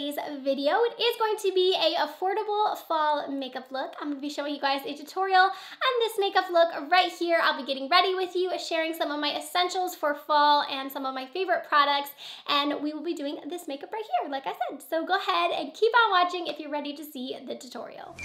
today's video. It is going to be a affordable fall makeup look. I'm going to be showing you guys a tutorial on this makeup look right here. I'll be getting ready with you, sharing some of my essentials for fall and some of my favorite products, and we will be doing this makeup right here, like I said. So go ahead and keep on watching if you're ready to see the tutorial.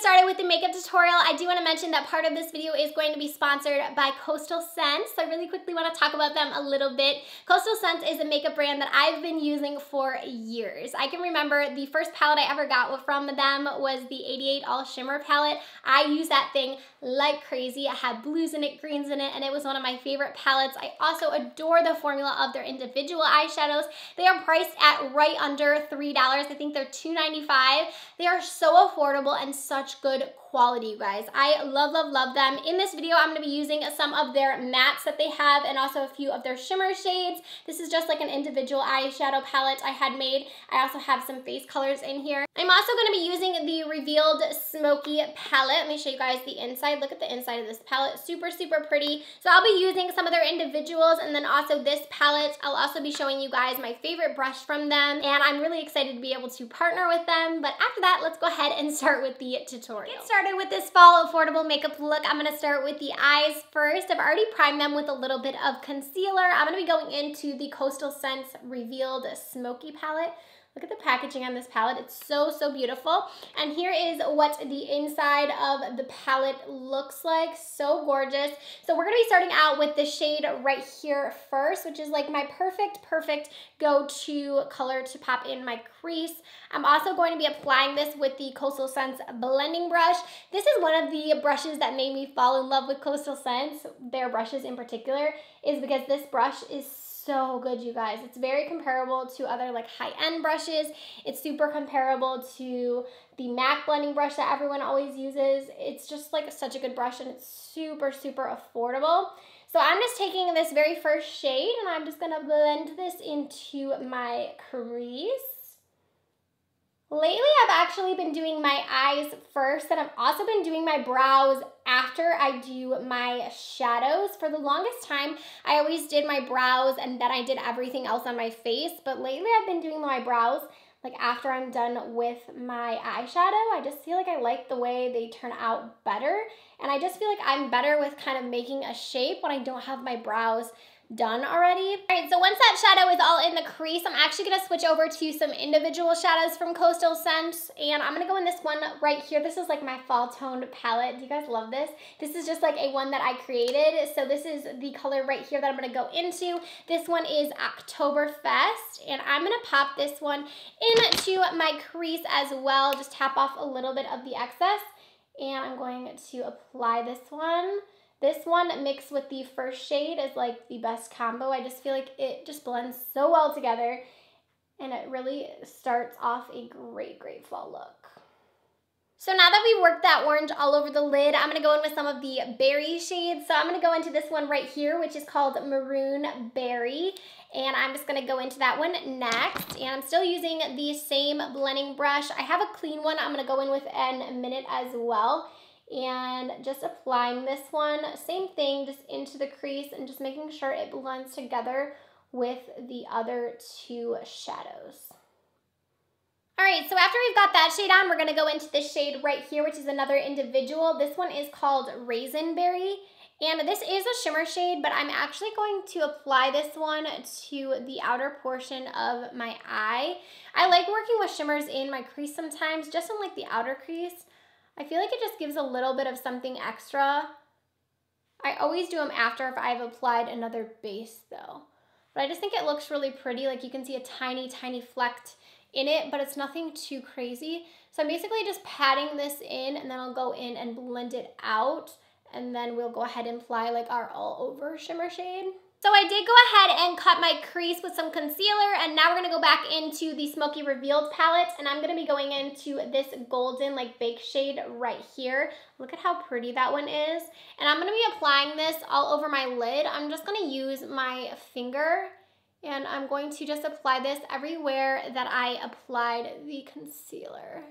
Started with the makeup tutorial, I do want to mention that part of this video is going to be sponsored by Coastal Scents. So I really quickly want to talk about them a little bit. Coastal Scents is a makeup brand that I've been using for years. I can remember the first palette I ever got from them was the 88 All Shimmer palette. I used that thing like crazy. It had blues in it, greens in it, and it was one of my favorite palettes. I also adore the formula of their individual eyeshadows. They are priced at right under $3. I think they're $2.95. They are so affordable and such good quality, you guys. I love them. In this video, I'm going to be using some of their mattes that they have and also a few of their shimmer shades. This is just like an individual eyeshadow palette I had made. I also have some face colors in here. I'm also going to be using the Revealed Smoky palette. Let me show you guys the inside. Look at the inside of this palette. Super pretty. So I'll be using some of their individuals and then also this palette. I'll also be showing you guys my favorite brush from them, and I'm really excited to be able to partner with them. But after that, let's go ahead and start with the tutorial. Get started with this fall affordable makeup look. I'm going to start with the eyes first. I've already primed them with a little bit of concealer. I'm going to be going into the Coastal Scents Revealed Smoky palette. Look at the packaging on this palette. It's so beautiful. And here is what the inside of the palette looks like. So gorgeous. So we're going to be starting out with the shade right here first, which is like my perfect go-to color to pop in my crease. I'm also going to be applying this with the Coastal Scents blending brush. This is one of the brushes that made me fall in love with Coastal Scents, their brushes in particular, is because this brush is so good, you guys. It's very comparable to other like high-end brushes. It's super comparable to the MAC blending brush that everyone always uses. It's just like such a good brush, and it's super affordable. So I'm just taking this very first shade and I'm just gonna blend this into my crease. Lately, I've actually been doing my eyes first, and I've also been doing my brows after I do my shadows. For the longest time, I always did my brows and then I did everything else on my face, but lately I've been doing my brows like after I'm done with my eyeshadow. I just feel like I like the way they turn out better, and I just feel like I'm better with kind of making a shape when I don't have my brows done already. All right, so once that shadow is all in the crease, I'm actually gonna switch over to some individual shadows from Coastal Scents, and I'm gonna go in this one right here. This is like my fall toned palette. Do you guys love this? This is just like a one that I created. So this is the color right here that I'm gonna go into. This one is Oktoberfest, and I'm gonna pop this one into my crease as well. Just tap off a little bit of the excess, and I'm going to apply this one. This one mixed with the first shade is like the best combo. I just feel like it just blends so well together, and it really starts off a great fall look. So now that we've worked that orange all over the lid, I'm going to go in with some of the berry shades. So I'm going to go into this one right here, which is called Maroon Berry. And I'm just going to go into that one next. And I'm still using the same blending brush. I have a clean one I'm going to go in with in a minute as well. And just applying this one, same thing, just into the crease and just making sure it blends together with the other two shadows. All right, so after we've got that shade on, we're gonna go into this shade right here, which is another individual. This one is called Raisin Berry, and this is a shimmer shade, but I'm actually going to apply this one to the outer portion of my eye. I like working with shimmers in my crease sometimes, just in like the outer crease. I feel like it just gives a little bit of something extra. I always do them after if I've applied another base though. But I just think it looks really pretty. Like you can see a tiny fleck in it, but it's nothing too crazy. So I'm basically just patting this in, and then I'll go in and blend it out, and then we'll go ahead and apply like our all over shimmer shade. So I did go ahead and cut my crease with some concealer, and now we're gonna go back into the Smoky Revealed palette, and I'm gonna be going into this golden like bake shade right here. Look at how pretty that one is. And I'm gonna be applying this all over my lid. I'm just gonna use my finger, and I'm going to just apply this everywhere that I applied the concealer.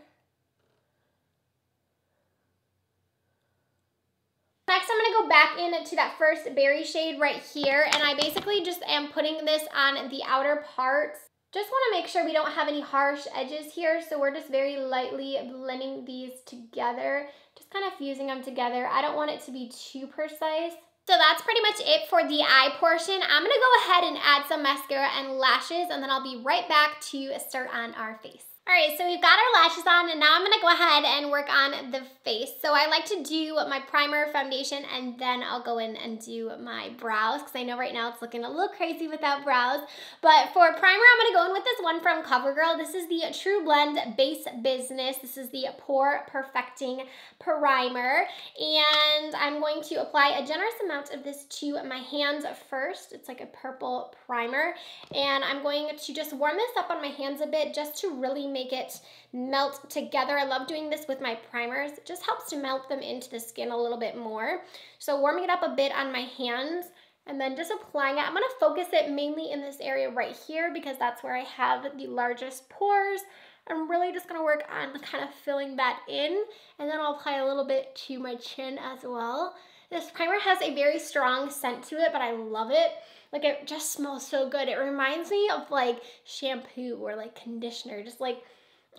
back into that first berry shade right here, and I basically just am putting this on the outer parts. Just want to make sure we don't have any harsh edges here, so we're just very lightly blending these together, just kind of fusing them together. I don't want it to be too precise. So that's pretty much it for the eye portion. I'm gonna go ahead and add some mascara and lashes, and then I'll be right back to start on our face. All right, so we've got our lashes on, and now I'm gonna go ahead and work on the face. So I like to do my primer, foundation, and then I'll go in and do my brows, because I know right now it's looking a little crazy without brows. But for primer, I'm gonna go in with this one from Covergirl. This is the True Blend Base Business. This is the Pore Perfecting Primer, and I'm going to apply a generous amount of this to my hands first. It's like a purple primer, and I'm going to just warm this up on my hands a bit just to really make it melt together. I love doing this with my primers. It just helps to melt them into the skin a little bit more. So warming it up a bit on my hands and then just applying it. I'm gonna focus it mainly in this area right here because that's where I have the largest pores. I'm really just gonna work on kind of filling that in, and then I'll apply a little bit to my chin as well. This primer has a very strong scent to it, but I love it. Like, it just smells so good. It reminds me of like shampoo or like conditioner, just like,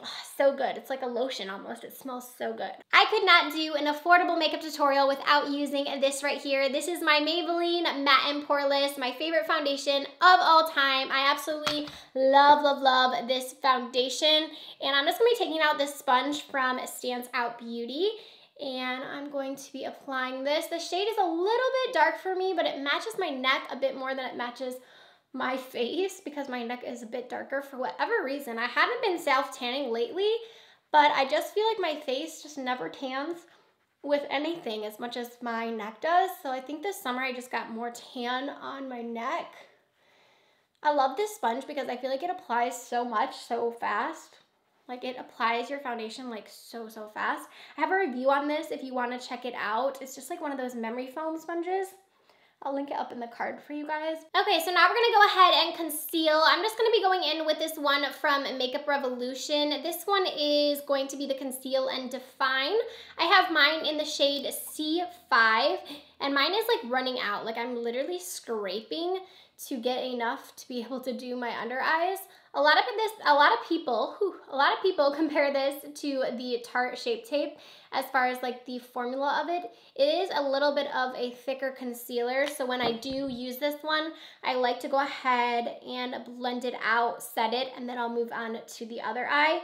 oh, so good. It's like a lotion almost. It smells so good. I could not do an affordable makeup tutorial without using this right here. This is my Maybelline Matte+Poreless, my favorite foundation of all time. I absolutely love, love, love this foundation. And I'm just gonna be taking out this sponge from StansOut Beauty, and I'm going to be applying this. The shade is a little bit dark for me, but it matches my neck a bit more than it matches my face because my neck is a bit darker for whatever reason. I haven't been self-tanning lately, but I just feel like my face just never tans with anything as much as my neck does. So I think this summer I just got more tan on my neck. I love this sponge because I feel like it applies so much so fast. Like, it applies your foundation like so fast. I have a review on this if you want to check it out. It's just like one of those memory foam sponges. I'll link it up in the card for you guys. Okay, so now we're gonna go ahead and conceal. I'm just gonna be going in with this one from Makeup Revolution. This one is going to be the Conceal and Define. I have mine in the shade C5, and mine is like running out. Like, I'm literally scraping to get enough to be able to do my under eyes. A lot of people compare this to the Tarte Shape Tape as far as like the formula of it. It is a little bit of a thicker concealer, so when I do use this one, I like to go ahead and blend it out, set it, and then I'll move on to the other eye.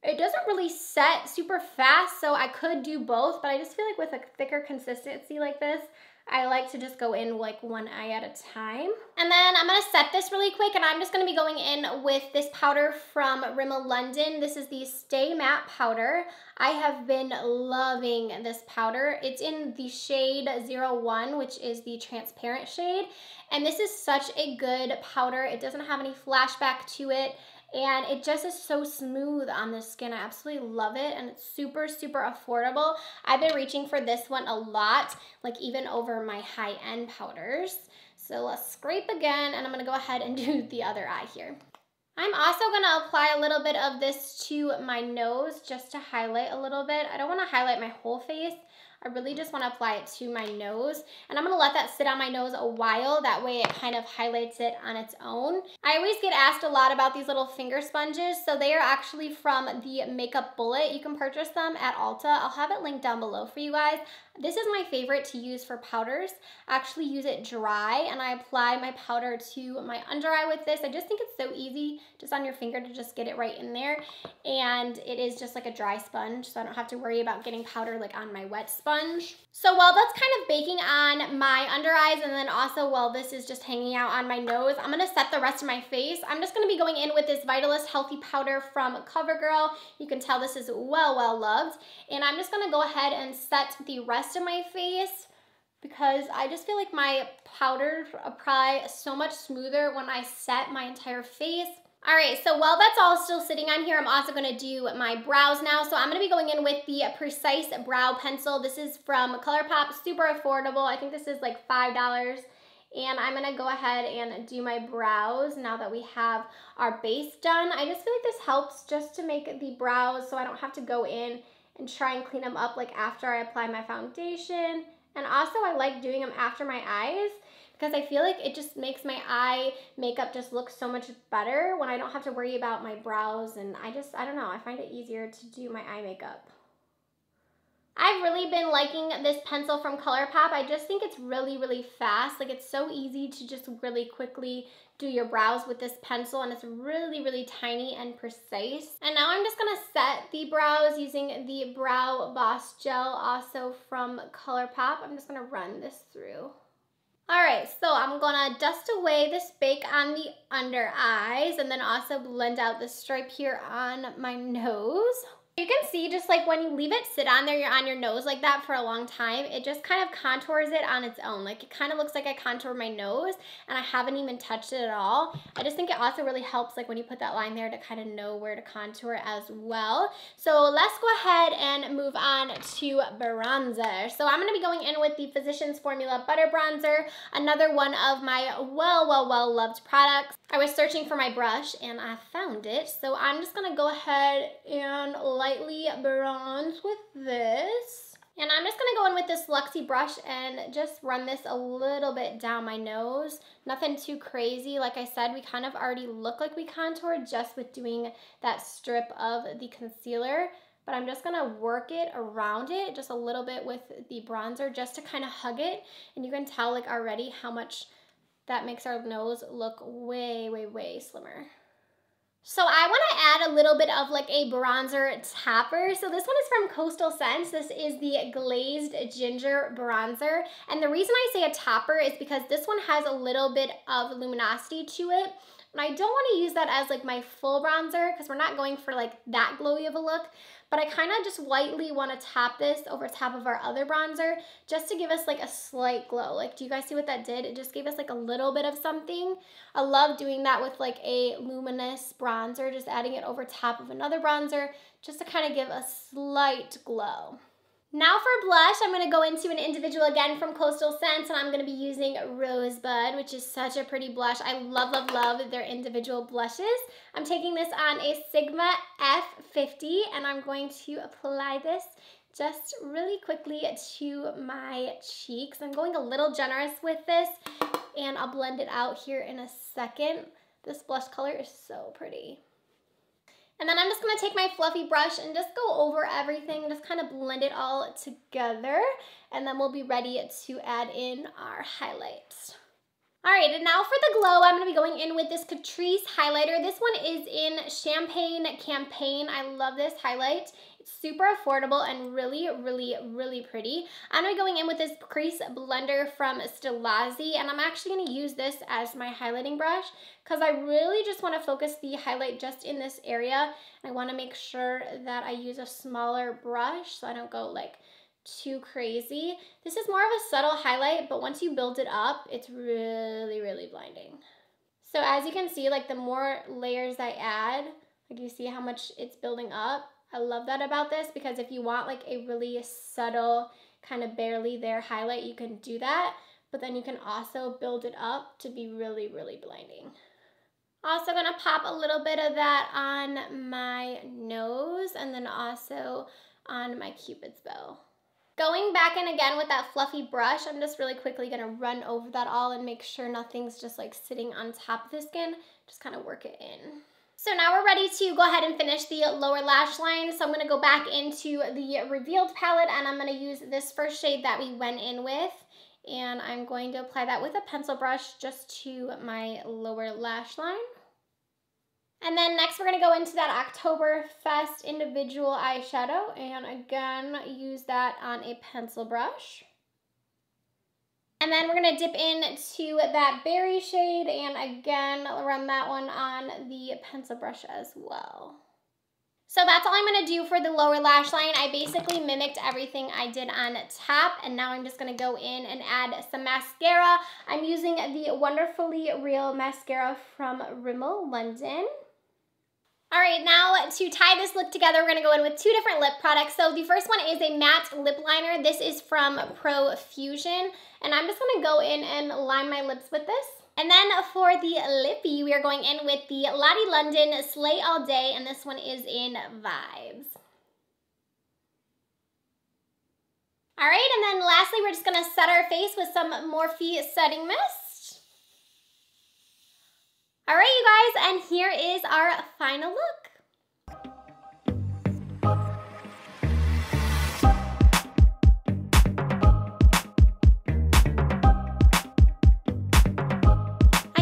It doesn't really set super fast, so I could do both, but I just feel like with a thicker consistency like this, I like to just go in like one eye at a time. And then I'm gonna set this really quick, and I'm just gonna be going in with this powder from Rimmel London. This is the Stay Matte powder. I have been loving this powder. It's in the shade 01, which is the transparent shade. And this is such a good powder. It doesn't have any flashback to it, and it just is so smooth on the skin. I absolutely love it, and it's super affordable. I've been reaching for this one a lot, like even over my high-end powders. So let's scrape again, and I'm gonna go ahead and do the other eye here. I'm also gonna apply a little bit of this to my nose just to highlight a little bit. I don't wanna highlight my whole face. I really just want to apply it to my nose, and I'm going to let that sit on my nose a while. That way it kind of highlights it on its own. I always get asked a lot about these little finger sponges, so they are actually from the Makeup Bullet. You can purchase them at Ulta. I'll have it linked down below for you guys. This is my favorite to use for powders. I actually use it dry, and I apply my powder to my under eye with this. I just think it's so easy just on your finger to just get it right in there, and it is just like a dry sponge, so I don't have to worry about getting powder like on my wet sponge. So while that's kind of baking on my under eyes, and then also while this is just hanging out on my nose, I'm gonna set the rest of my face. I'm just gonna be going in with this Vitalist Healthy Powder from Covergirl. You can tell this is well loved, and I'm just gonna go ahead and set the rest of my face because I just feel like my powders apply so much smoother when I set my entire face. All right, so while that's all still sitting on here, I'm also gonna do my brows now. So I'm gonna be going in with the Precise Brow Pencil. This is from ColourPop, super affordable. I think this is like $5. And I'm gonna go ahead and do my brows now that we have our base done. I just feel like this helps just to make the brows so I don't have to go in and try and clean them up like after I apply my foundation And also I like doing them after my eyes because I feel like it just makes my eye makeup just look so much better when I don't have to worry about my brows, and I don't know, I find it easier to do my eye makeup. I've really been liking this pencil from ColourPop. I just think it's really, really fast. Like, it's so easy to just really quickly do your brows with this pencil, and it's really, really tiny and precise. And now I'm just gonna set the brows using the Brow Boss Gel, also from ColourPop. I'm just gonna run this through. All right, so I'm gonna dust away this bake on the under eyes and then also blend out the stripe here on my nose. You can see just like when you leave it sit on there, you're on your nose like that for a long time, it just kind of contours it on its own. Like, it kind of looks like I contour my nose and I haven't even touched it at all. I just think it also really helps, like when you put that line there, to kind of know where to contour as well. So let's go ahead and move on to bronzer. So I'm gonna be going in with the Physicians Formula Butter Bronzer, another one of my well loved products. I was searching for my brush and I found it. So I'm just gonna go ahead and lightly bronze with this. And I'm just gonna go in with this Luxie brush and just run this a little bit down my nose. Nothing too crazy. Like I said, we kind of already look like we contoured just with doing that strip of the concealer. But I'm just gonna work it around it just a little bit with the bronzer just to kind of hug it. And you can tell like already how much that makes our nose look way slimmer. So I want to add a little bit of like a bronzer topper. So this one is from Coastal Scents. This is the Glazed Ginger Bronzer. And the reason I say a topper is because this one has a little bit of luminosity to it. And I don't want to use that as like my full bronzer because we're not going for like that glowy of a look. But I kind of just lightly want to tap this over top of our other bronzer just to give us like a slight glow. Like, do you guys see what that did? It just gave us like a little bit of something. I love doing that with like a luminous bronzer, just adding it over top of another bronzer just to kind of give a slight glow. Now for blush, I'm going to go into an individual again from Coastal Scents, and I'm going to be using Rosebud, which is such a pretty blush. I love their individual blushes. I'm taking this on a Sigma F50, and I'm going to apply this just really quickly to my cheeks. I'm going a little generous with this, and I'll blend it out here in a second. This blush color is so pretty. And then I'm just gonna take my fluffy brush and just go over everything, just kind of blend it all together, and then we'll be ready to add in our highlights. All right, and now for the glow, I'm gonna be going in with this Catrice highlighter. This one is in Champagne Campaign. I love this highlight. It's super affordable and really pretty. I'm gonna be going in with this crease blender from Stilazzi, and I'm actually gonna use this as my highlighting brush because I really just wanna focus the highlight just in this area. I wanna make sure that I use a smaller brush so I don't go like too crazy. This is more of a subtle highlight, but once you build it up, it's really blinding. So as you can see, like the more layers I add, like you see how much it's building up. I love that about this because if you want like a really subtle, kind of barely there highlight, you can do that, but then you can also build it up to be really blinding. Also gonna pop a little bit of that on my nose and then also on my Cupid's bow. Going back in again with that fluffy brush, I'm just really quickly gonna run over that all and make sure nothing's just like sitting on top of the skin. Just kind of work it in. So now we're ready to go ahead and finish the lower lash line. So I'm gonna go back into the Revealed palette and I'm gonna use this first shade that we went in with. And I'm going to apply that with a pencil brush just to my lower lash line. And then next we're gonna go into that Oktoberfest individual eyeshadow and again use that on a pencil brush. And then we're gonna dip into that berry shade and again run that one on the pencil brush as well. So that's all I'm gonna do for the lower lash line. I basically mimicked everything I did on top, and now I'm just gonna go in and add some mascara. I'm using the Wonderfully Real mascara from Rimmel London. All right, now to tie this look together, we're gonna go in with two different lip products. So the first one is a matte lip liner. This is from Profusion, and I'm just gonna go in and line my lips with this. And then for the lippy, we are going in with the Lottie London Slay All Day, and this one is in Vibes. All right, and then lastly, we're just gonna set our face with some Morphe setting mist. All right, you guys, and here is our final look.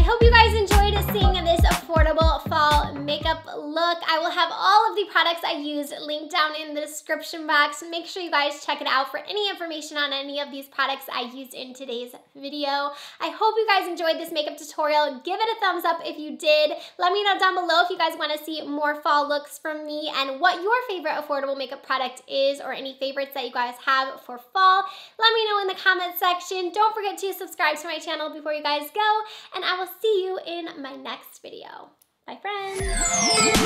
Hope you guys enjoyed seeing this affordable fall makeup look. I will have all of the products I used linked down in the description box. Make sure you guys check it out for any information on any of these products I used in today's video. I hope you guys enjoyed this makeup tutorial. Give it a thumbs up if you did. Let me know down below if you guys want to see more fall looks from me and what your favorite affordable makeup product is, or any favorites that you guys have for fall. Let me know in the comment section. Don't forget to subscribe to my channel before you guys go, and I will see you in my next video. Bye, friends.